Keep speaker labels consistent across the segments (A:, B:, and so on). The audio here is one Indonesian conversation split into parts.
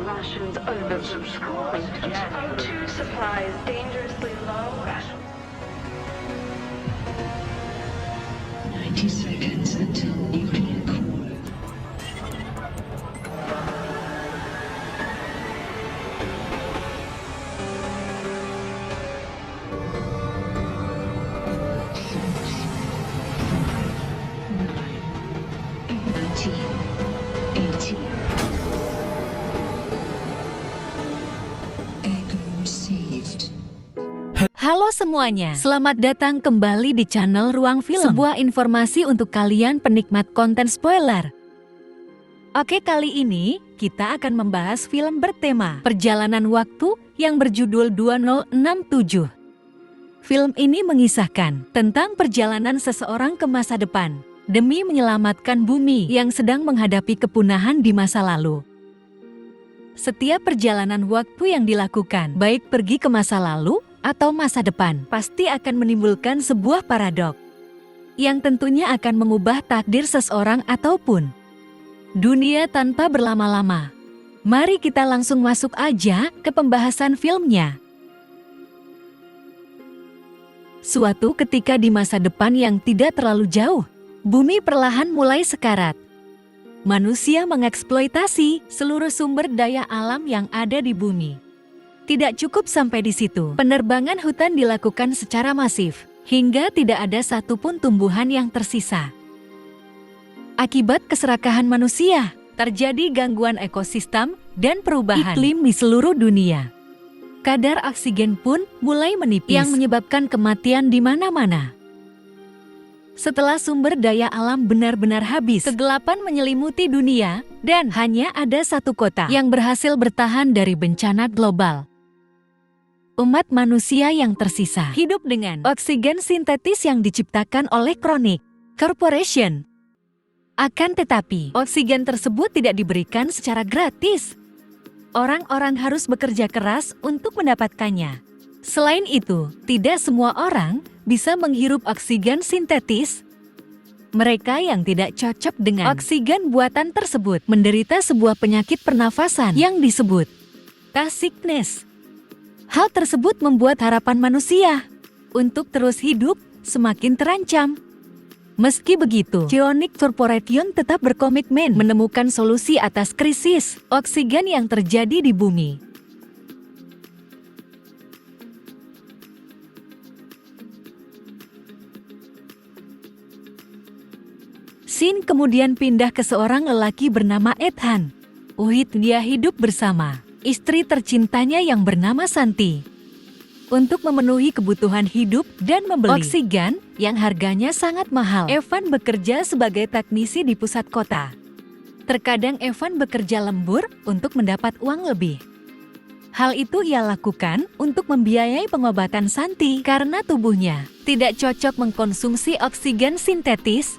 A: Rations oversubscribed. O2 supplies dangerously low.
B: 90 seconds until nuclear core.
C: Halo semuanya, selamat datang kembali di channel Ruang Film. Sebuah informasi untuk kalian penikmat konten spoiler. Oke, kali ini kita akan membahas film bertema perjalanan waktu yang berjudul 2067. Film ini mengisahkan tentang perjalanan seseorang ke masa depan demi menyelamatkan bumi yang sedang menghadapi kepunahan di masa lalu. Setiap perjalanan waktu yang dilakukan, baik pergi ke masa lalu atau masa depan, pasti akan menimbulkan sebuah paradok yang tentunya akan mengubah takdir seseorang ataupun dunia tanpa berlama-lama. Mari kita langsung masuk aja ke pembahasan filmnya. Suatu ketika di masa depan yang tidak terlalu jauh, bumi perlahan mulai sekarat. Manusia mengeksploitasi seluruh sumber daya alam yang ada di bumi. Tidak cukup sampai di situ, penerbangan hutan dilakukan secara masif, hingga tidak ada satupun tumbuhan yang tersisa. Akibat keserakahan manusia, terjadi gangguan ekosistem dan perubahan iklim di seluruh dunia. Kadar oksigen pun mulai menipis, yang menyebabkan kematian di mana-mana. Setelah sumber daya alam benar-benar habis, kegelapan menyelimuti dunia, dan hanya ada satu kota yang berhasil bertahan dari bencana global. Umat manusia yang tersisa hidup dengan oksigen sintetis yang diciptakan oleh Chronic Corporation. Akan tetapi, oksigen tersebut tidak diberikan secara gratis. Orang-orang harus bekerja keras untuk mendapatkannya. Selain itu, tidak semua orang bisa menghirup oksigen sintetis. Mereka yang tidak cocok dengan oksigen buatan tersebut menderita sebuah penyakit pernafasan yang disebut sickness. Hal tersebut membuat harapan manusia untuk terus hidup semakin terancam. Meski begitu, Chronic Corporation tetap berkomitmen menemukan solusi atas krisis oksigen yang terjadi di bumi. Scene kemudian pindah ke seorang lelaki bernama Ethan. Dia hidup bersama istri tercintanya yang bernama Santi untuk memenuhi kebutuhan hidup dan membeli oksigen yang harganya sangat mahal. Evan bekerja sebagai teknisi di pusat kota. Terkadang Evan bekerja lembur untuk mendapat uang lebih. Hal itu ia lakukan untuk membiayai pengobatan Santi karena tubuhnya tidak cocok mengkonsumsi oksigen sintetis.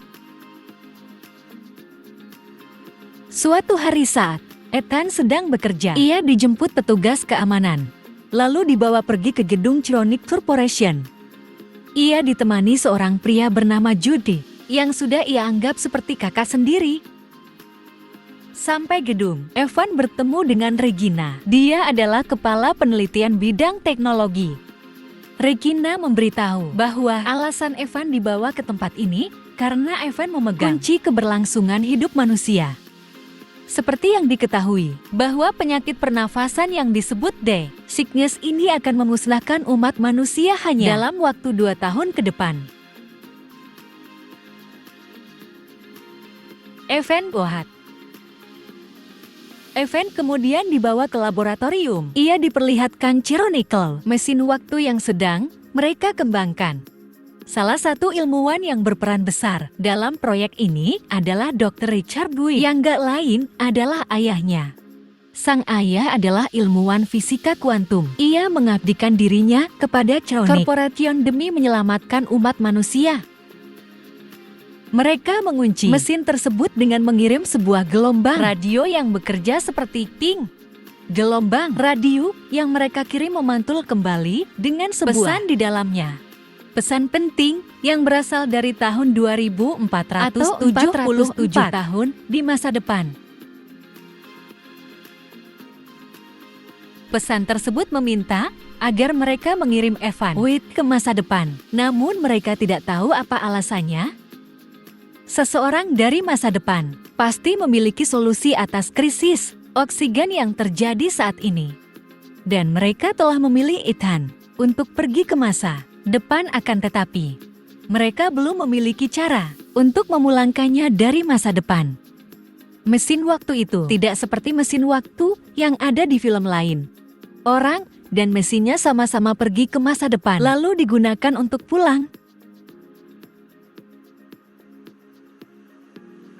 C: Suatu hari saat Ethan sedang bekerja, ia dijemput petugas keamanan, lalu dibawa pergi ke gedung Chronic Corporation. Ia ditemani seorang pria bernama Judy, yang sudah ia anggap seperti kakak sendiri. Sampai gedung, Evan bertemu dengan Regina. Dia adalah kepala penelitian bidang teknologi. Regina memberitahu bahwa alasan Evan dibawa ke tempat ini karena Evan memegang kunci keberlangsungan hidup manusia. Seperti yang diketahui, bahwa penyakit pernafasan yang disebut sickness ini akan memusnahkan umat manusia hanya dalam waktu 2 tahun ke depan. Evan kemudian dibawa ke laboratorium. Ia diperlihatkan Chronicle, mesin waktu yang sedang mereka kembangkan. Salah satu ilmuwan yang berperan besar dalam proyek ini adalah Dr. Richard Dweck, yang gak lain adalah ayahnya. Sang ayah adalah ilmuwan fisika kuantum. Ia mengabdikan dirinya kepada Chronic Corporation demi menyelamatkan umat manusia. Mereka mengunci mesin tersebut dengan mengirim sebuah gelombang radio yang bekerja seperti ping. Gelombang radio yang mereka kirim memantul kembali dengan sebuah pesan di dalamnya. Pesan penting yang berasal dari tahun 2477 tahun di masa depan. Pesan tersebut meminta agar mereka mengirim Evan Wade ke masa depan. Namun mereka tidak tahu apa alasannya. Seseorang dari masa depan pasti memiliki solusi atas krisis oksigen yang terjadi saat ini. Dan mereka telah memilih Ethan untuk pergi ke masa depan, akan tetapi mereka belum memiliki cara untuk memulangkannya dari masa depan. Mesin waktu itu tidak seperti mesin waktu yang ada di film lain. Orang dan mesinnya sama-sama pergi ke masa depan, lalu digunakan untuk pulang.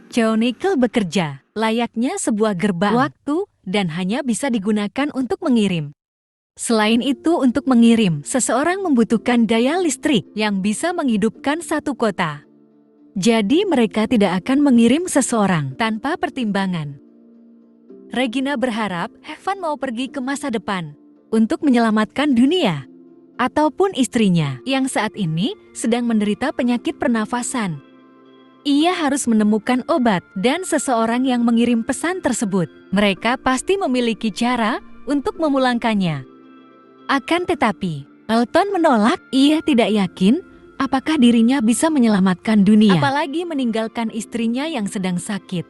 C: Chronicle bekerja layaknya sebuah gerbang waktu dan hanya bisa digunakan untuk mengirim. Selain itu, untuk mengirim, seseorang membutuhkan daya listrik yang bisa menghidupkan satu kota. Jadi mereka tidak akan mengirim seseorang tanpa pertimbangan. Regina berharap Evan mau pergi ke masa depan untuk menyelamatkan dunia ataupun istrinya yang saat ini sedang menderita penyakit pernafasan. Ia harus menemukan obat dan seseorang yang mengirim pesan tersebut. Mereka pasti memiliki cara untuk memulangkannya. Akan tetapi, Elton menolak. Ia tidak yakin apakah dirinya bisa menyelamatkan dunia, apalagi meninggalkan istrinya yang sedang sakit.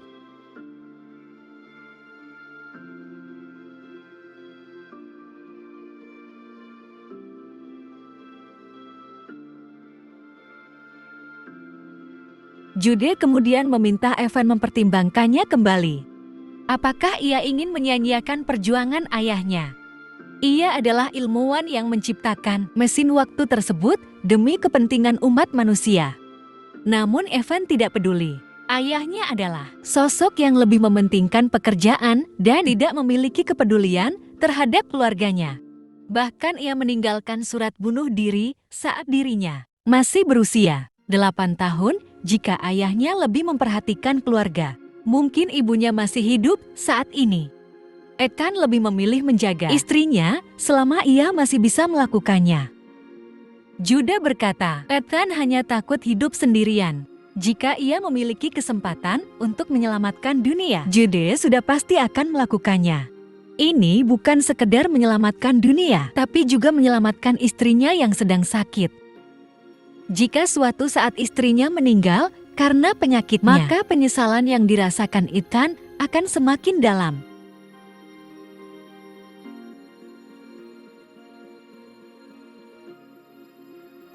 C: Jude kemudian meminta Evan mempertimbangkannya kembali. Apakah ia ingin menyanyiakan perjuangan ayahnya? Ia adalah ilmuwan yang menciptakan mesin waktu tersebut demi kepentingan umat manusia. Namun Evan tidak peduli. Ayahnya adalah sosok yang lebih mementingkan pekerjaan dan tidak memiliki kepedulian terhadap keluarganya. Bahkan ia meninggalkan surat bunuh diri saat dirinya masih berusia 8 tahun. Jika ayahnya lebih memperhatikan keluarga, mungkin ibunya masih hidup saat ini. Ethan lebih memilih menjaga istrinya selama ia masih bisa melakukannya. Jude berkata, Ethan hanya takut hidup sendirian. Jika ia memiliki kesempatan untuk menyelamatkan dunia, Jude sudah pasti akan melakukannya. Ini bukan sekedar menyelamatkan dunia, tapi juga menyelamatkan istrinya yang sedang sakit. Jika suatu saat istrinya meninggal karena penyakitnya, maka penyesalan yang dirasakan Ethan akan semakin dalam.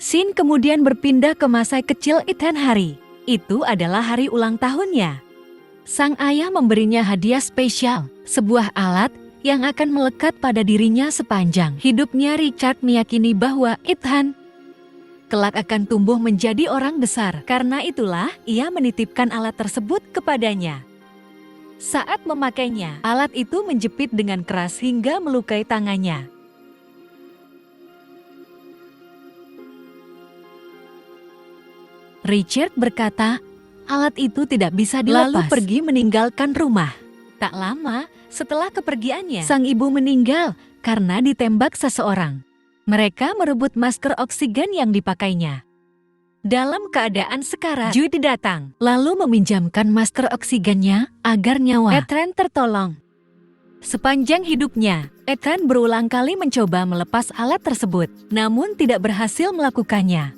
C: Scene kemudian berpindah ke masa kecil Ethan. Hari itu adalah hari ulang tahunnya. Sang ayah memberinya hadiah spesial, sebuah alat yang akan melekat pada dirinya sepanjang hidupnya. Richard meyakini bahwa Ethan kelak akan tumbuh menjadi orang besar. Karena itulah ia menitipkan alat tersebut kepadanya. Saat memakainya, alat itu menjepit dengan keras hingga melukai tangannya. Richard berkata, alat itu tidak bisa dilepas. Lalu pergi meninggalkan rumah. Tak lama setelah kepergiannya, sang ibu meninggal karena ditembak seseorang. Mereka merebut masker oksigen yang dipakainya. Dalam keadaan sekarat, Jude datang, lalu meminjamkan masker oksigennya agar nyawa Ethan tertolong. Sepanjang hidupnya, Ethan berulang kali mencoba melepas alat tersebut, namun tidak berhasil melakukannya.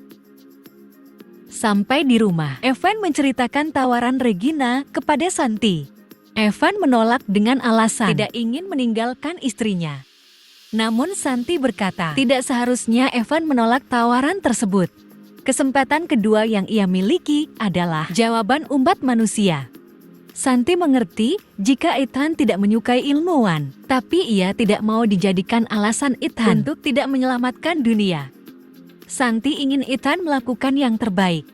C: Sampai di rumah, Evan menceritakan tawaran Regina kepada Santi. Evan menolak dengan alasan tidak ingin meninggalkan istrinya. Namun Santi berkata, tidak seharusnya Evan menolak tawaran tersebut. Kesempatan kedua yang ia miliki adalah jawaban umat manusia. Santi mengerti jika Ethan tidak menyukai ilmuwan, tapi ia tidak mau dijadikan alasan Ethan untuk tidak menyelamatkan dunia. Santi ingin Ethan melakukan yang terbaik.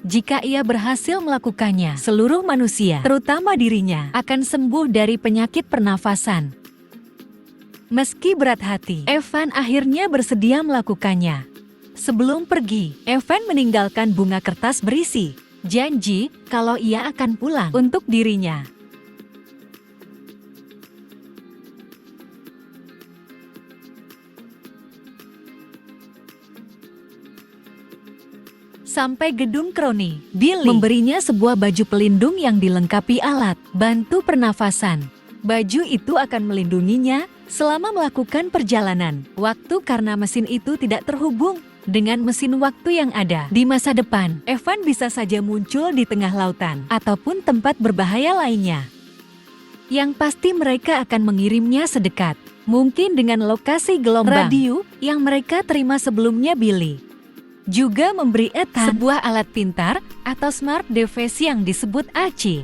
C: Jika ia berhasil melakukannya, seluruh manusia, terutama dirinya, akan sembuh dari penyakit pernafasan. Meski berat hati, Evan akhirnya bersedia melakukannya. Sebelum pergi, Evan meninggalkan bunga kertas berisi janji kalau ia akan pulang untuk dirinya. Sampai gedung Crony, Billy memberinya sebuah baju pelindung yang dilengkapi alat bantu pernafasan. Baju itu akan melindunginya Selama melakukan perjalanan waktu karena mesin itu tidak terhubung dengan mesin waktu yang ada di masa depan, Evan bisa saja muncul di tengah lautan ataupun tempat berbahaya lainnya. Yang pasti mereka akan mengirimnya sedekat mungkin dengan lokasi gelombang radio yang mereka terima sebelumnya. Billy juga memberi Ethan sebuah alat pintar atau smart device yang disebut Archie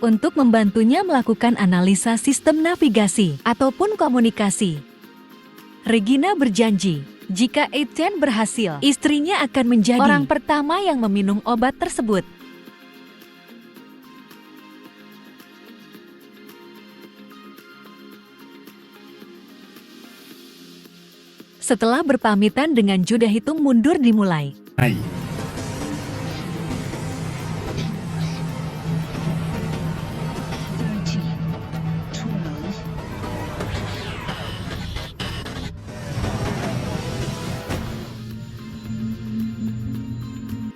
C: untuk membantunya melakukan analisa sistem navigasi ataupun komunikasi. Regina berjanji, jika Ethan berhasil, istrinya akan menjadi orang pertama yang meminum obat tersebut. Setelah berpamitan dengan Judah, hitung mundur dimulai.
D: Hai.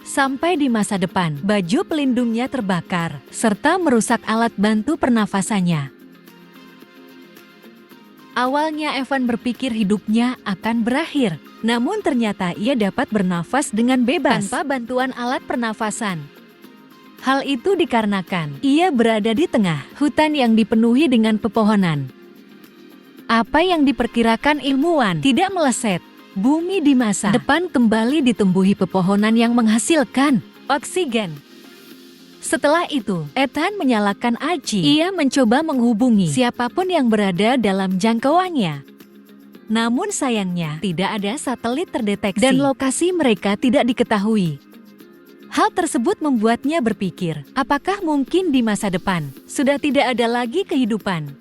C: Sampai di masa depan, baju pelindungnya terbakar, serta merusak alat bantu pernafasannya. Awalnya Evan berpikir hidupnya akan berakhir, namun ternyata ia dapat bernafas dengan bebas tanpa bantuan alat pernafasan. Hal itu dikarenakan ia berada di tengah hutan yang dipenuhi dengan pepohonan. Apa yang diperkirakan ilmuwan tidak meleset. Bumi di masa depan kembali ditumbuhi pepohonan yang menghasilkan oksigen. Setelah itu, Ethan menyalakan Archie. Ia mencoba menghubungi siapapun yang berada dalam jangkauannya. Namun sayangnya, tidak ada satelit terdeteksi dan lokasi mereka tidak diketahui. Hal tersebut membuatnya berpikir, apakah mungkin di masa depan sudah tidak ada lagi kehidupan?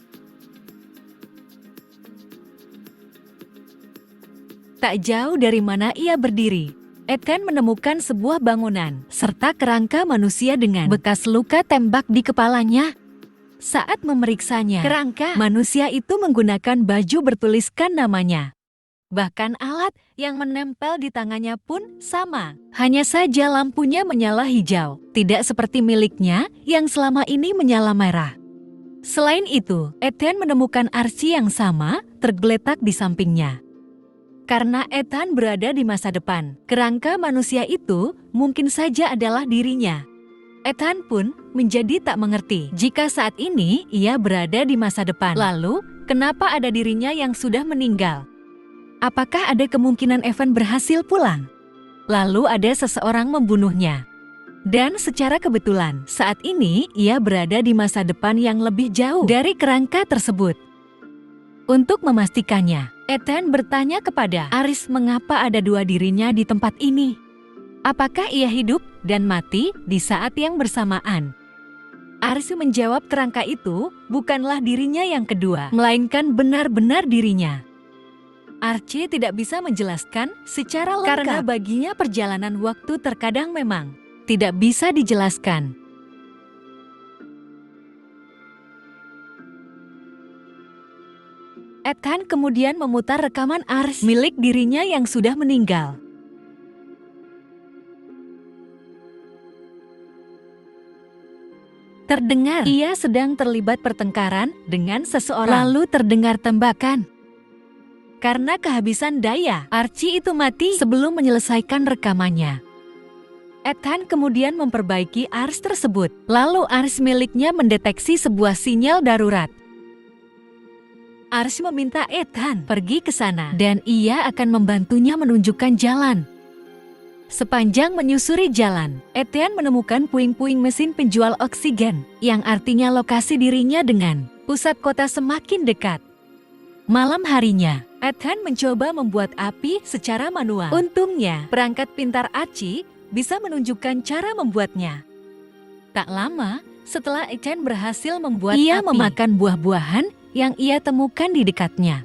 C: Tak jauh dari mana ia berdiri, Ethan menemukan sebuah bangunan serta kerangka manusia dengan bekas luka tembak di kepalanya. Saat memeriksanya, kerangka manusia itu menggunakan baju bertuliskan namanya. Bahkan alat yang menempel di tangannya pun sama. Hanya saja lampunya menyala hijau, tidak seperti miliknya yang selama ini menyala merah. Selain itu, Ethan menemukan Archie yang sama tergeletak di sampingnya. Karena Ethan berada di masa depan, kerangka manusia itu mungkin saja adalah dirinya. Ethan pun menjadi tak mengerti jika saat ini ia berada di masa depan. Lalu, kenapa ada dirinya yang sudah meninggal? Apakah ada kemungkinan Evan berhasil pulang? Lalu ada seseorang membunuhnya. Dan secara kebetulan, saat ini ia berada di masa depan yang lebih jauh dari kerangka tersebut. Untuk memastikannya, Ethan bertanya kepada Aris mengapa ada dua dirinya di tempat ini. Apakah ia hidup dan mati di saat yang bersamaan? Aris menjawab kerangka itu bukanlah dirinya yang kedua, melainkan benar-benar dirinya. Archie tidak bisa menjelaskan secara lengkap karena baginya perjalanan waktu terkadang memang tidak bisa dijelaskan. Ethan kemudian memutar rekaman Aris milik dirinya yang sudah meninggal. Terdengar ia sedang terlibat pertengkaran dengan seseorang. Lalu terdengar tembakan. Karena kehabisan daya, Archie itu mati sebelum menyelesaikan rekamannya. Ethan kemudian memperbaiki Aris tersebut. Lalu Aris miliknya mendeteksi sebuah sinyal darurat. Aris meminta Ethan pergi ke sana dan ia akan membantunya menunjukkan jalan. Sepanjang menyusuri jalan, Ethan menemukan puing-puing mesin penjual oksigen, yang artinya lokasi dirinya dengan pusat kota semakin dekat. Malam harinya, Ethan mencoba membuat api secara manual. Untungnya, perangkat pintar Archie bisa menunjukkan cara membuatnya. Tak lama, setelah Ethan berhasil membuat ia api, memakan buah-buahan yang ia temukan di dekatnya.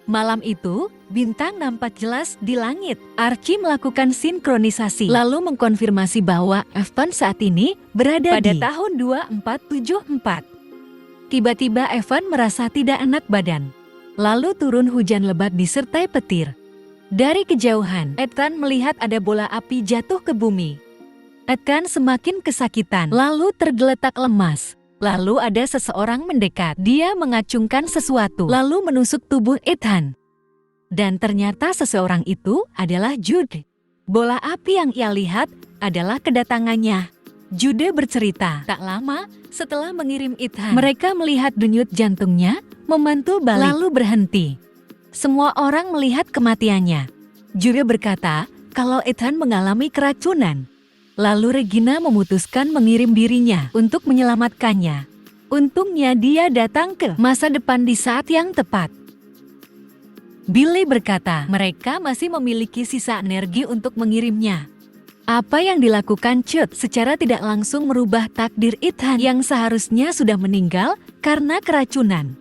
C: Malam itu, bintang nampak jelas di langit. Archie melakukan sinkronisasi, lalu mengkonfirmasi bahwa Evan saat ini berada pada tahun 2474. Tiba-tiba Evan merasa tidak enak badan. Lalu turun hujan lebat disertai petir. Dari kejauhan, Ethan melihat ada bola api jatuh ke bumi. Ethan semakin kesakitan, lalu tergeletak lemas. Lalu ada seseorang mendekat. Dia mengacungkan sesuatu, lalu menusuk tubuh Ethan. Dan ternyata seseorang itu adalah Jude. Bola api yang ia lihat adalah kedatangannya. Jude bercerita, tak lama setelah mengirim Ethan, mereka melihat denyut jantungnya memantul balik, lalu berhenti. Semua orang melihat kematiannya. Jude berkata kalau Ethan mengalami keracunan. Lalu Regina memutuskan mengirim dirinya untuk menyelamatkannya. Untungnya dia datang ke masa depan di saat yang tepat. Billy berkata mereka masih memiliki sisa energi untuk mengirimnya. Apa yang dilakukan Jude secara tidak langsung merubah takdir Ethan yang seharusnya sudah meninggal karena keracunan.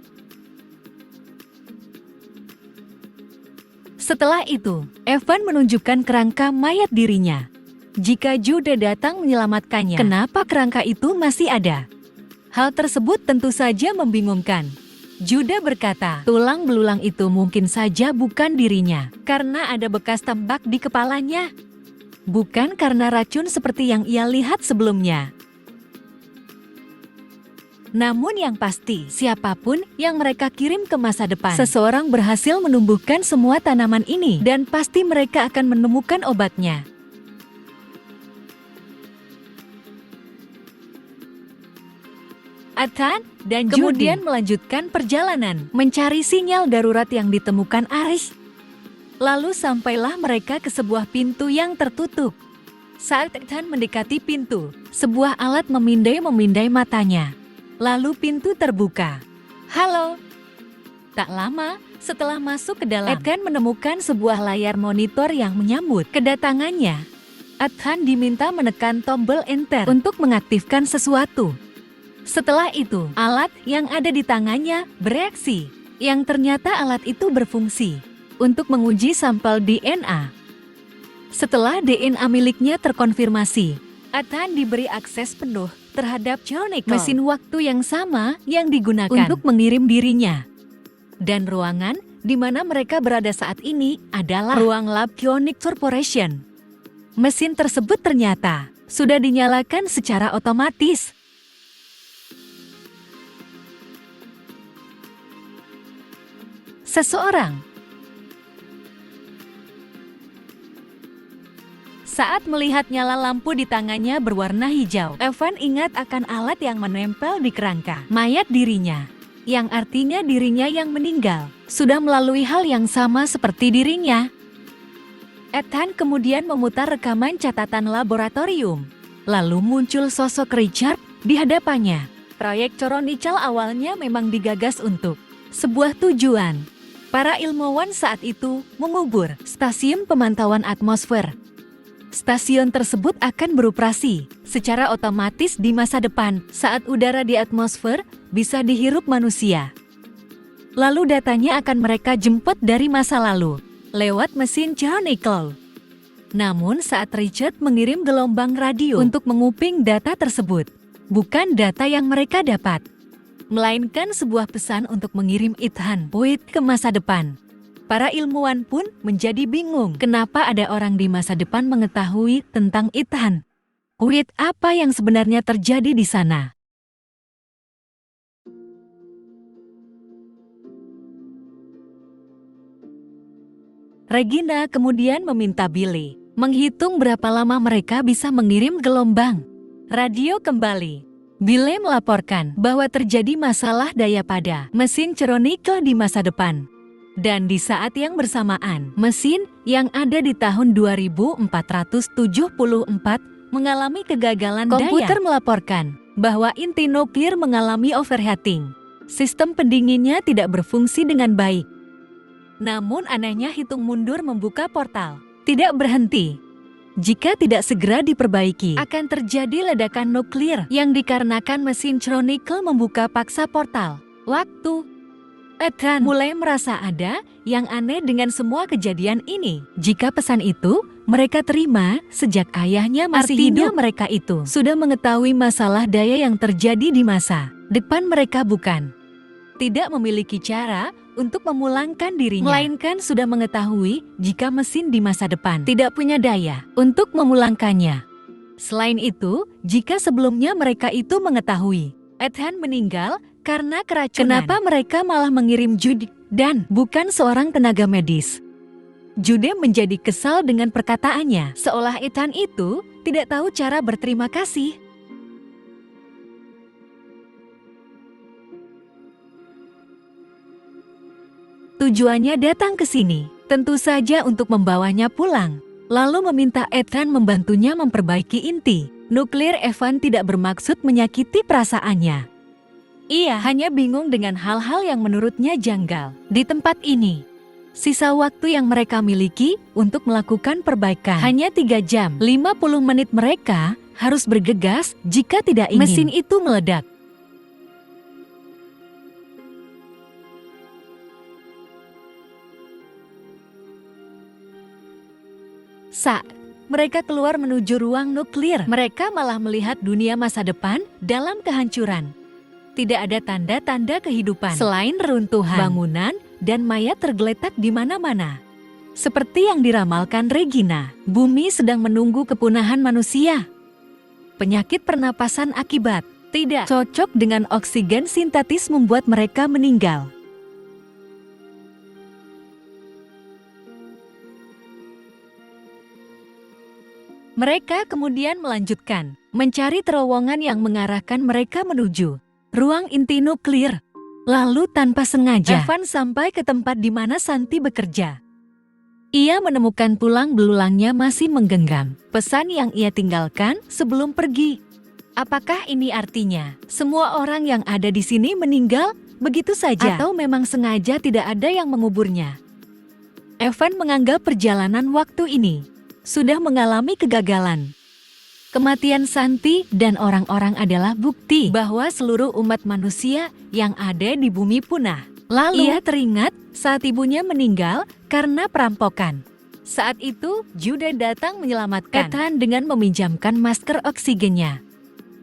C: Setelah itu, Evan menunjukkan kerangka mayat dirinya. Jika Jude datang menyelamatkannya, kenapa kerangka itu masih ada? Hal tersebut tentu saja membingungkan. Jude berkata, tulang belulang itu mungkin saja bukan dirinya, karena ada bekas tembak di kepalanya. Bukan karena racun seperti yang ia lihat sebelumnya. Namun yang pasti, siapapun yang mereka kirim ke masa depan, seseorang berhasil menumbuhkan semua tanaman ini, dan pasti mereka akan menemukan obatnya. Ethan dan kemudian melanjutkan perjalanan mencari sinyal darurat yang ditemukan Aris. Lalu sampailah mereka ke sebuah pintu yang tertutup. Saat Ethan mendekati pintu, sebuah alat memindai-memindai matanya. Lalu pintu terbuka. Halo. Tak lama setelah masuk ke dalam, Ethan menemukan sebuah layar monitor yang menyambut kedatangannya. Ethan diminta menekan tombol enter untuk mengaktifkan sesuatu. Setelah itu, alat yang ada di tangannya bereaksi, yang ternyata alat itu berfungsi untuk menguji sampel DNA. Setelah DNA miliknya terkonfirmasi, Ethan diberi akses penuh terhadap Chronicle, mesin waktu yang sama yang digunakan untuk mengirim dirinya. Dan ruangan di mana mereka berada saat ini adalah ruang lab Chronicle Corporation. Mesin tersebut ternyata sudah dinyalakan secara otomatis. Seseorang. Saat melihat nyala lampu di tangannya berwarna hijau, Evan ingat akan alat yang menempel di kerangka mayat dirinya, yang artinya dirinya yang meninggal sudah melalui hal yang sama seperti dirinya. Ethan kemudian memutar rekaman catatan laboratorium. Lalu muncul sosok Richard di hadapannya. Proyek Chronicle awalnya memang digagas untuk sebuah tujuan. Para ilmuwan saat itu mengubur stasiun pemantauan atmosfer. Stasiun tersebut akan beroperasi secara otomatis di masa depan saat udara di atmosfer bisa dihirup manusia. Lalu datanya akan mereka jemput dari masa lalu lewat mesin Chronicle. Namun saat Richard mengirim gelombang radio untuk menguping data tersebut, bukan data yang mereka dapat, melainkan sebuah pesan untuk mengirim Ethan Wade ke masa depan. Para ilmuwan pun menjadi bingung kenapa ada orang di masa depan mengetahui tentang Ethan Wade, apa yang sebenarnya terjadi di sana. Regina kemudian meminta Billy menghitung berapa lama mereka bisa mengirim gelombang radio kembali. Billy melaporkan bahwa terjadi masalah daya pada mesin Chronicle di masa depan. Dan di saat yang bersamaan, mesin yang ada di tahun 2474 mengalami kegagalan daya. Komputer melaporkan bahwa inti nuklir mengalami overheating. Sistem pendinginnya tidak berfungsi dengan baik. Namun anehnya hitung mundur membuka portal tidak berhenti. Jika tidak segera diperbaiki, akan terjadi ledakan nuklir yang dikarenakan mesin Chronicle membuka paksa portal waktu. Ethan mulai merasa ada yang aneh dengan semua kejadian ini. Jika pesan itu mereka terima sejak ayahnya masih hidup, mereka itu sudah mengetahui masalah daya yang terjadi di masa depan mereka, bukan tidak memiliki cara untuk memulangkan dirinya, melainkan sudah mengetahui jika mesin di masa depan tidak punya daya untuk memulangkannya. Selain itu, jika sebelumnya mereka itu mengetahui Ethan meninggal karena keracunan. Kenapa mereka malah mengirim Jude dan bukan seorang tenaga medis? Jude menjadi kesal dengan perkataannya, seolah Ethan itu tidak tahu cara berterima kasih. Tujuannya datang ke sini, tentu saja untuk membawanya pulang, lalu meminta Ethan membantunya memperbaiki inti nuklir. Evan tidak bermaksud menyakiti perasaannya. Ia hanya bingung dengan hal-hal yang menurutnya janggal di tempat ini. Sisa waktu yang mereka miliki untuk melakukan perbaikan hanya 3 jam 50 menit. Mereka harus bergegas jika tidak ingin mesin itu meledak. Saat mereka keluar menuju ruang nuklir, mereka malah melihat dunia masa depan dalam kehancuran. Tidak ada tanda-tanda kehidupan selain reruntuhan bangunan dan mayat tergeletak di mana-mana. Seperti yang diramalkan Regina, bumi sedang menunggu kepunahan manusia. Penyakit pernapasan akibat tidak cocok dengan oksigen sintetis membuat mereka meninggal. Mereka kemudian melanjutkan mencari terowongan yang mengarahkan mereka menuju ruang inti nuklir. Lalu tanpa sengaja, Evan sampai ke tempat di mana Santi bekerja. Ia menemukan tulang belulangnya masih menggenggam pesan yang ia tinggalkan sebelum pergi. Apakah ini artinya semua orang yang ada di sini meninggal begitu saja? Atau memang sengaja tidak ada yang menguburnya? Evan menganggap perjalanan waktu ini sudah mengalami kegagalan. Kematian Santi dan orang-orang adalah bukti bahwa seluruh umat manusia yang ada di bumi punah. Lalu ia teringat saat ibunya meninggal karena perampokan. Saat itu, Jude datang menyelamatkan Ethan dengan meminjamkan masker oksigennya.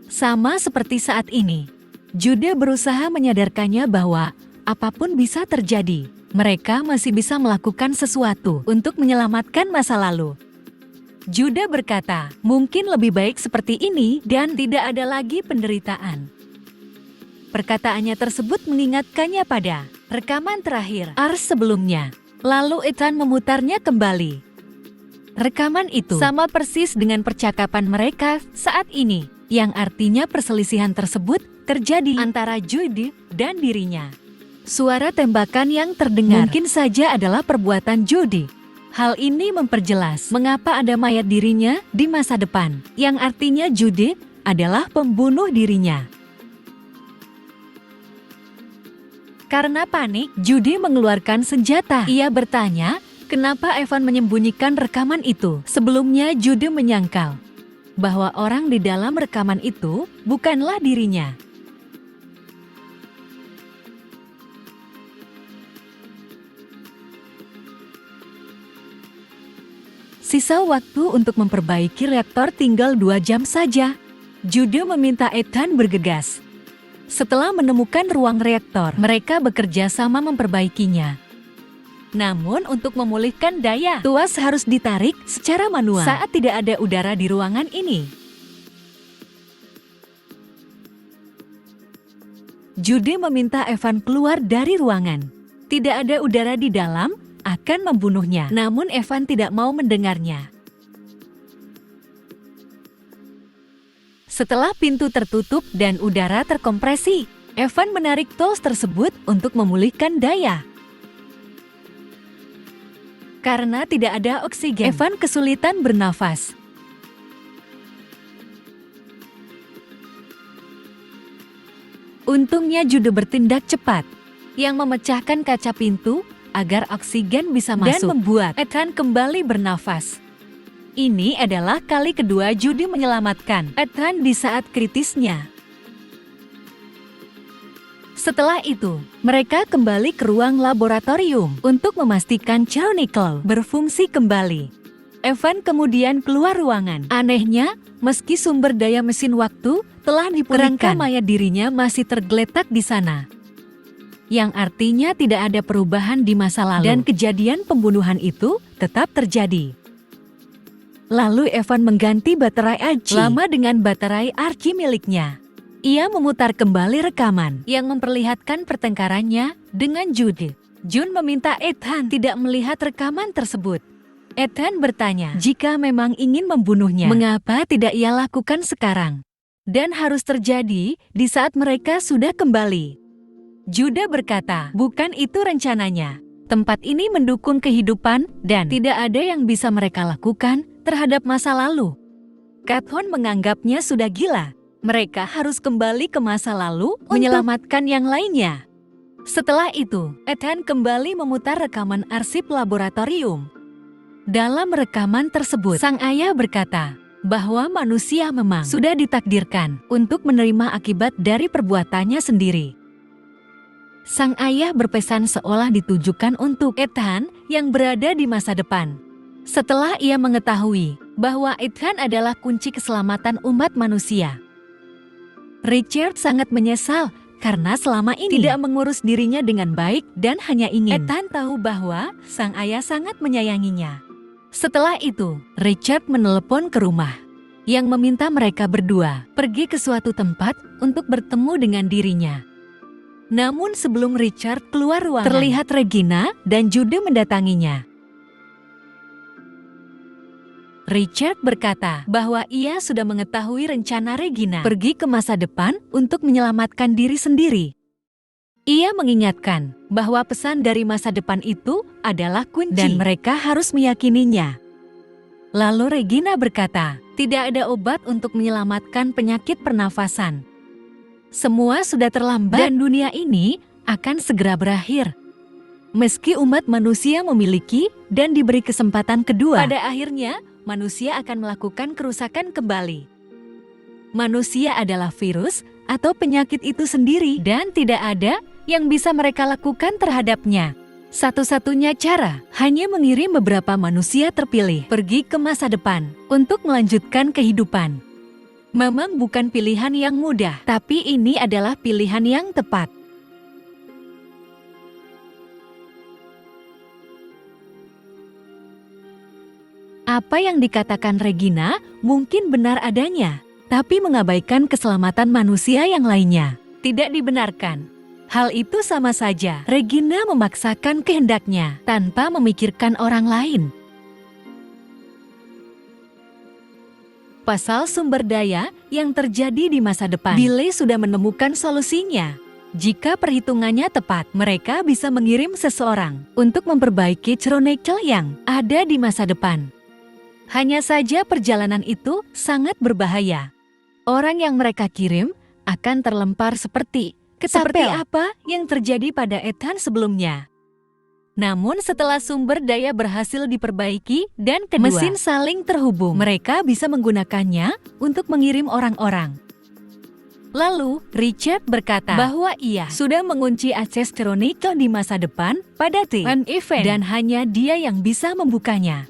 C: Sama seperti saat ini, Jude berusaha menyadarkannya bahwa apapun bisa terjadi. Mereka masih bisa melakukan sesuatu untuk menyelamatkan masa lalu. Jude berkata, mungkin lebih baik seperti ini dan tidak ada lagi penderitaan. Perkataannya tersebut mengingatkannya pada rekaman terakhir Ars sebelumnya. Lalu Ethan memutarnya kembali. Rekaman itu sama persis dengan percakapan mereka saat ini, yang artinya perselisihan tersebut terjadi antara Jude dan dirinya. Suara tembakan yang terdengar mungkin saja adalah perbuatan Jude. Hal ini memperjelas mengapa ada mayat dirinya di masa depan, yang artinya Jude adalah pembunuh dirinya. Karena panik, Jude mengeluarkan senjata. Ia bertanya, kenapa Evan menyembunyikan rekaman itu? Sebelumnya Jude menyangkal bahwa orang di dalam rekaman itu bukanlah dirinya. Sisa waktu untuk memperbaiki reaktor tinggal 2 jam saja. Jude meminta Ethan bergegas. Setelah menemukan ruang reaktor, mereka bekerja sama memperbaikinya. Namun untuk memulihkan daya, tuas harus ditarik secara manual saat tidak ada udara di ruangan ini. Jude meminta Evan keluar dari ruangan. Tidak ada udara di dalam akan membunuhnya, namun Evan tidak mau mendengarnya. Setelah pintu tertutup dan udara terkompresi, Evan menarik tools tersebut untuk memulihkan daya. Karena tidak ada oksigen, Evan kesulitan bernafas. Untungnya Jude bertindak cepat, yang memecahkan kaca pintu agar oksigen bisa masuk dan membuat Ethan kembali bernafas. Ini adalah kali kedua Jude menyelamatkan Ethan di saat kritisnya. Setelah itu, mereka kembali ke ruang laboratorium untuk memastikan Chronicle berfungsi kembali. Evan kemudian keluar ruangan. Anehnya, meski sumber daya mesin waktu telah dipulihkan, kerangka mayat dirinya masih tergeletak di sana. Yang artinya tidak ada perubahan di masa lalu dan kejadian pembunuhan itu tetap terjadi. Lalu Evan mengganti baterai Archie lama dengan baterai Archie miliknya. Ia memutar kembali rekaman yang memperlihatkan pertengkarannya dengan Jude. Jun meminta Ethan tidak melihat rekaman tersebut. Ethan bertanya jika memang ingin membunuhnya, mengapa tidak ia lakukan sekarang? Dan harus terjadi di saat mereka sudah kembali. Jude berkata, bukan itu rencananya. Tempat ini mendukung kehidupan dan tidak ada yang bisa mereka lakukan terhadap masa lalu. Kathon menganggapnya sudah gila. Mereka harus kembali ke masa lalu menyelamatkan yang lainnya. Setelah itu, Ethan kembali memutar rekaman arsip laboratorium. Dalam rekaman tersebut, sang ayah berkata bahwa manusia memang sudah ditakdirkan untuk menerima akibat dari perbuatannya sendiri. Sang ayah berpesan seolah ditujukan untuk Ethan yang berada di masa depan. Setelah ia mengetahui bahwa Ethan adalah kunci keselamatan umat manusia, Richard sangat menyesal karena selama ini tidak mengurus dirinya dengan baik dan hanya ingin Ethan tahu bahwa sang ayah sangat menyayanginya. Setelah itu, Richard menelepon ke rumah yang meminta mereka berdua pergi ke suatu tempat untuk bertemu dengan dirinya. Namun sebelum Richard keluar ruangan, terlihat Regina dan Jude mendatanginya. Richard berkata bahwa ia sudah mengetahui rencana Regina pergi ke masa depan untuk menyelamatkan diri sendiri. Ia mengingatkan bahwa pesan dari masa depan itu adalah kunci dan mereka harus meyakininya. Lalu Regina berkata, tidak ada obat untuk menyelamatkan penyakit pernafasan. Semua sudah terlambat dan dunia ini akan segera berakhir. Meski umat manusia memiliki dan diberi kesempatan kedua, pada akhirnya manusia akan melakukan kerusakan kembali. Manusia adalah virus atau penyakit itu sendiri dan tidak ada yang bisa mereka lakukan terhadapnya. Satu-satunya cara hanya mengirim beberapa manusia terpilih pergi ke masa depan untuk melanjutkan kehidupan. Memang bukan pilihan yang mudah, tapi ini adalah pilihan yang tepat. Apa yang dikatakan Regina mungkin benar adanya, tapi mengabaikan keselamatan manusia yang lainnya tidak dibenarkan. Hal itu sama saja Regina memaksakan kehendaknya tanpa memikirkan orang lain. Pasal sumber daya yang terjadi di masa depan, Billy sudah menemukan solusinya. Jika perhitungannya tepat, mereka bisa mengirim seseorang untuk memperbaiki Chronicle yang ada di masa depan. Hanya saja perjalanan itu sangat berbahaya. Orang yang mereka kirim akan terlempar seperti apa yang terjadi pada Ethan sebelumnya. Namun setelah sumber daya berhasil diperbaiki dan kedua mesin saling terhubung, mereka bisa menggunakannya untuk mengirim orang-orang. Lalu, Richard berkata bahwa ia sudah mengunci akses Chronicle di masa depan pada event dan hanya dia yang bisa membukanya.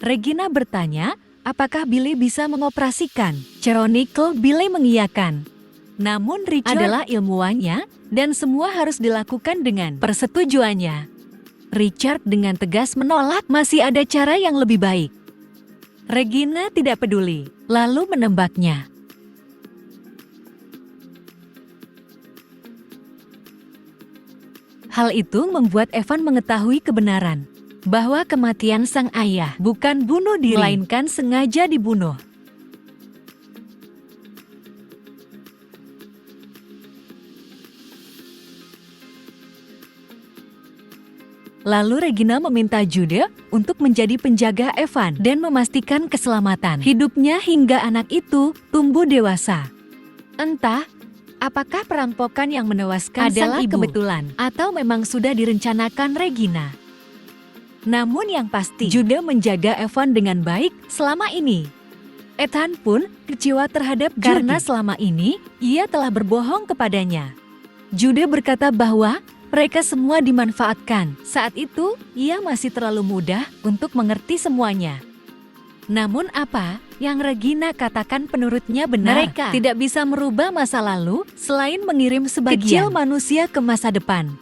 C: Regina bertanya, apakah Billy bisa mengoperasikan Chronicle? Billy mengiyakan. Namun Richard adalah ilmuwannya dan semua harus dilakukan dengan persetujuannya. Richard dengan tegas menolak, masih ada cara yang lebih baik. Regina tidak peduli, lalu menembaknya. Hal itu membuat Evan mengetahui kebenaran bahwa kematian sang ayah bukan bunuh diri, melainkan sengaja dibunuh. Lalu Regina meminta Jude untuk menjadi penjaga Evan dan memastikan keselamatan hidupnya hingga anak itu tumbuh dewasa. Entah apakah perampokan yang menewaskan adalah kebetulan atau memang sudah direncanakan Regina. Namun yang pasti, Jude menjaga Evan dengan baik selama ini. Ethan pun kecewa terhadap Jude karena selama ini ia telah berbohong kepadanya. Jude berkata bahwa mereka semua dimanfaatkan. Saat itu, ia masih terlalu muda untuk mengerti semuanya. Namun apa yang Regina katakan menurutnya benar. Mereka tidak bisa merubah masa lalu selain mengirim sebagian kecil manusia ke masa depan.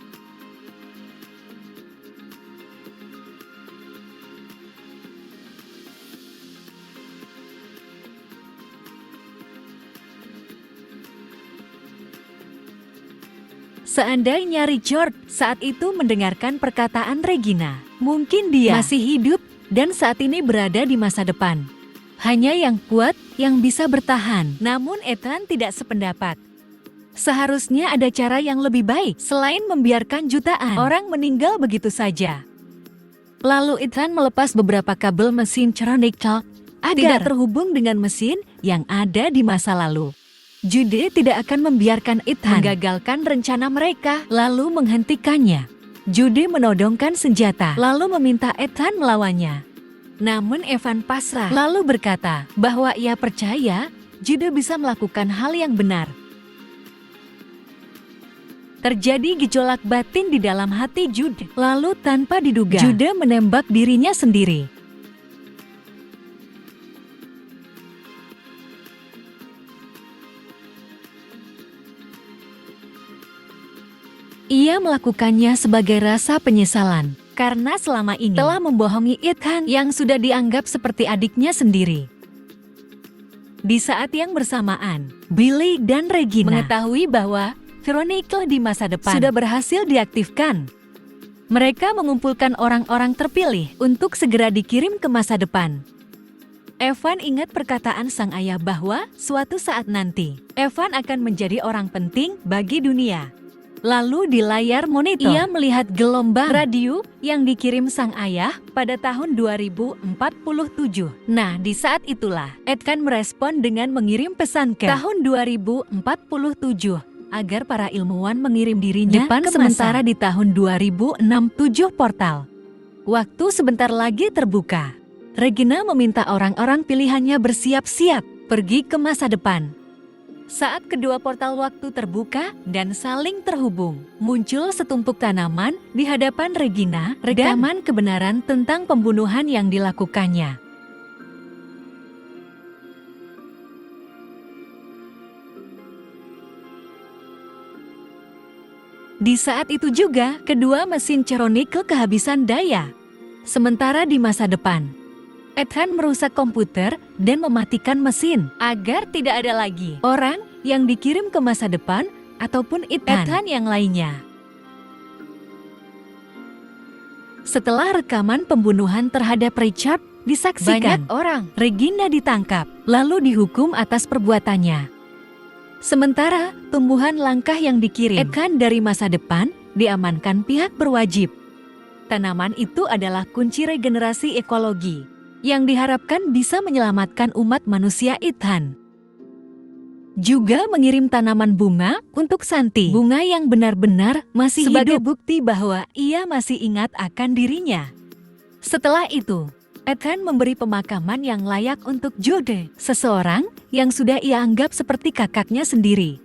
C: Seandainya Richard saat itu mendengarkan perkataan Regina, mungkin dia masih hidup dan saat ini berada di masa depan. Hanya yang kuat yang bisa bertahan. Namun Ethan tidak sependapat. Seharusnya ada cara yang lebih baik selain membiarkan jutaan orang meninggal begitu saja. Lalu Ethan melepas beberapa kabel mesin Chronicle agar tidak terhubung dengan mesin yang ada di masa lalu. Jude tidak akan membiarkan Ethan menggagalkan rencana mereka lalu menghentikannya. Jude menodongkan senjata lalu meminta Ethan melawannya. Namun Evan pasrah lalu berkata bahwa ia percaya Jude bisa melakukan hal yang benar. Terjadi gejolak batin di dalam hati Jude. Lalu tanpa diduga, Jude menembak dirinya sendiri. Ia melakukannya sebagai rasa penyesalan, karena selama ini telah membohongi Ethan yang sudah dianggap seperti adiknya sendiri. Di saat yang bersamaan, Billy dan Regina mengetahui bahwa Chronicle di masa depan sudah berhasil diaktifkan. Mereka mengumpulkan orang-orang terpilih untuk segera dikirim ke masa depan. Evan ingat perkataan sang ayah bahwa suatu saat nanti, Evan akan menjadi orang penting bagi dunia. Lalu di layar monitor, ia melihat gelombang radio yang dikirim sang ayah pada tahun 2047. Nah, di saat itulah, Ethan merespon dengan mengirim pesan ke tahun 2047. Agar para ilmuwan mengirim dirinya Depan ke sementara di tahun 2067 portal. Waktu sebentar lagi terbuka. Regina meminta orang-orang pilihannya bersiap-siap pergi ke masa depan. Saat kedua portal waktu terbuka dan saling terhubung, muncul setumpuk tanaman di hadapan Regina, rekaman kebenaran tentang pembunuhan yang dilakukannya. Di saat itu juga, kedua mesin Chronicle kehabisan daya. Sementara di masa depan, Ethan merusak komputer dan mematikan mesin agar tidak ada lagi orang yang dikirim ke masa depan ataupun Ethan yang lainnya. Setelah rekaman pembunuhan terhadap Richard disaksikan, banyak orang, Regina ditangkap lalu dihukum atas perbuatannya. Sementara, tumbuhan langkah yang dikirim Ethan dari masa depan diamankan pihak berwajib. Tanaman itu adalah kunci regenerasi ekologi yang diharapkan bisa menyelamatkan umat manusia Ethan. Juga mengirim tanaman bunga untuk Santi, bunga yang benar-benar masih sebagai hidup, bukti bahwa ia masih ingat akan dirinya. Setelah itu, Ethan memberi pemakaman yang layak untuk Jude, seseorang yang sudah ia anggap seperti kakaknya sendiri.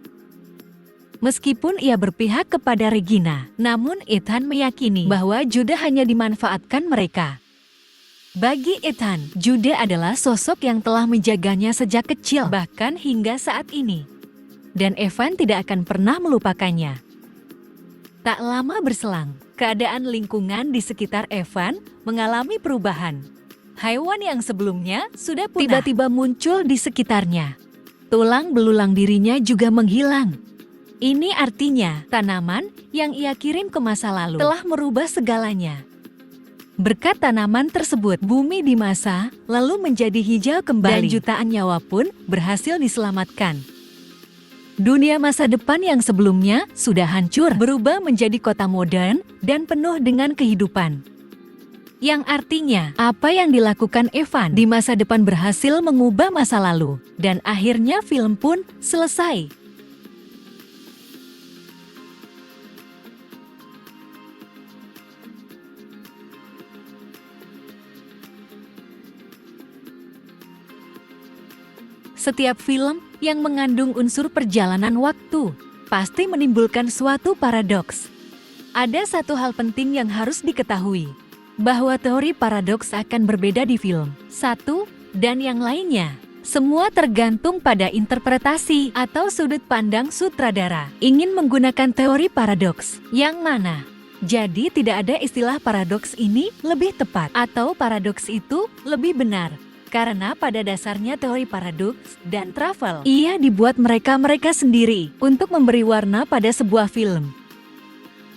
C: Meskipun ia berpihak kepada Regina, namun Ethan meyakini bahwa Jude hanya dimanfaatkan mereka. Bagi Ethan, Jude adalah sosok yang telah menjaganya sejak kecil, bahkan hingga saat ini. Dan Evan tidak akan pernah melupakannya. Tak lama berselang, keadaan lingkungan di sekitar Evan mengalami perubahan. Haiwan yang sebelumnya sudah punah tiba-tiba muncul di sekitarnya. Tulang belulang dirinya juga menghilang. Ini artinya tanaman yang ia kirim ke masa lalu telah merubah segalanya. Berkat tanaman tersebut, bumi di masa lalu menjadi hijau kembali dan jutaan nyawa pun berhasil diselamatkan. Dunia masa depan yang sebelumnya sudah hancur berubah menjadi kota modern dan penuh dengan kehidupan. Yang artinya, apa yang dilakukan Evan di masa depan berhasil mengubah masa lalu, dan akhirnya film pun selesai. Setiap film yang mengandung unsur perjalanan waktu pasti menimbulkan suatu paradoks. Ada satu hal penting yang harus diketahui, bahwa teori paradoks akan berbeda di film satu dan yang lainnya. Semua tergantung pada interpretasi atau sudut pandang sutradara ingin menggunakan teori paradoks yang mana. Jadi tidak ada istilah paradoks ini lebih tepat atau paradoks itu lebih benar. Karena pada dasarnya teori paradoks dan travel ia dibuat mereka sendiri untuk memberi warna pada sebuah film.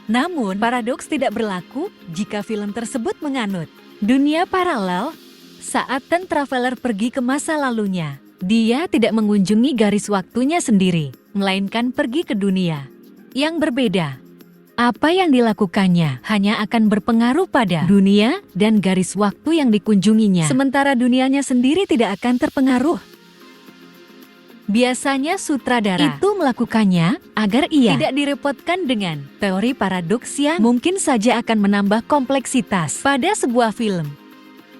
C: Namun, paradoks tidak berlaku jika film tersebut menganut dunia paralel. Saat time traveler pergi ke masa lalunya, dia tidak mengunjungi garis waktunya sendiri, melainkan pergi ke dunia yang berbeda. Apa yang dilakukannya hanya akan berpengaruh pada dunia dan garis waktu yang dikunjunginya, sementara dunianya sendiri tidak akan terpengaruh. Biasanya sutradara itu melakukannya agar ia tidak direpotkan dengan teori paradoks yang mungkin saja akan menambah kompleksitas pada sebuah film.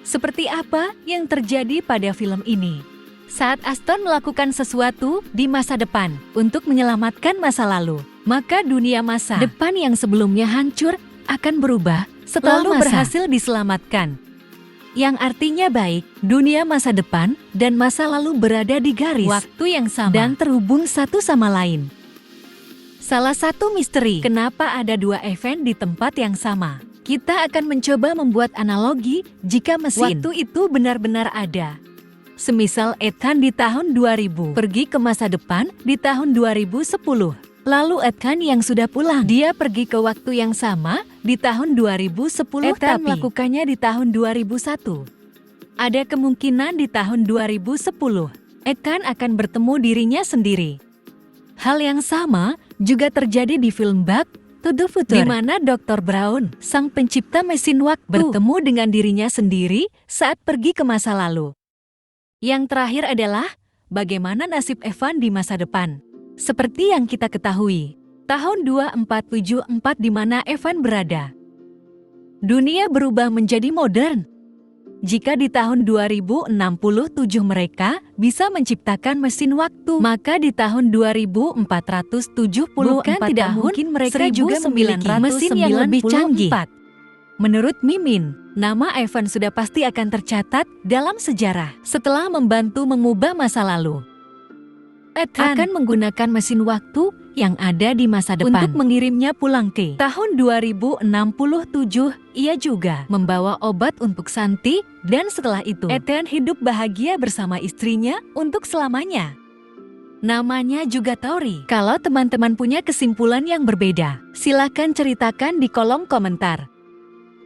C: Seperti apa yang terjadi pada film ini? Saat Aston melakukan sesuatu di masa depan untuk menyelamatkan masa lalu, maka dunia masa depan yang sebelumnya hancur akan berubah setelah berhasil diselamatkan. Yang artinya baik, dunia masa depan dan masa lalu berada di garis waktu yang sama dan terhubung satu sama lain. Salah satu misteri kenapa ada dua event di tempat yang sama. Kita akan mencoba membuat analogi jika mesin waktu itu benar-benar ada. Semisal Ethan di tahun 2000 pergi ke masa depan di tahun 2010. Lalu Ethan yang sudah pulang, dia pergi ke waktu yang sama di tahun 2010 Ethan melakukannya di tahun 2001. Ada kemungkinan di tahun 2010, Ethan akan bertemu dirinya sendiri. Hal yang sama juga terjadi di film Back to the Future, di mana Dr. Brown, sang pencipta mesin waktu, bertemu dengan dirinya sendiri saat pergi ke masa lalu. Yang terakhir adalah bagaimana nasib Evan di masa depan. Seperti yang kita ketahui, tahun 2474 di mana Evan berada. Dunia berubah menjadi modern. Jika di tahun 2067 mereka bisa menciptakan mesin waktu, maka di tahun 2474 tidak mungkin mereka juga memiliki mesin yang lebih canggih. Menurut Mimin, nama Evan sudah pasti akan tercatat dalam sejarah setelah membantu mengubah masa lalu. Ethan akan menggunakan mesin waktu yang ada di masa depan untuk mengirimnya pulang ke tahun 2067. Ia juga membawa obat untuk Santi dan setelah itu Ethan hidup bahagia bersama istrinya untuk selamanya. Namanya juga teori. Kalau teman-teman punya kesimpulan yang berbeda, silakan ceritakan di kolom komentar.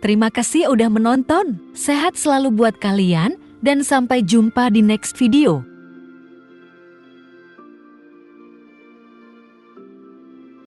C: Terima kasih udah menonton. Sehat selalu buat kalian dan sampai jumpa di next video.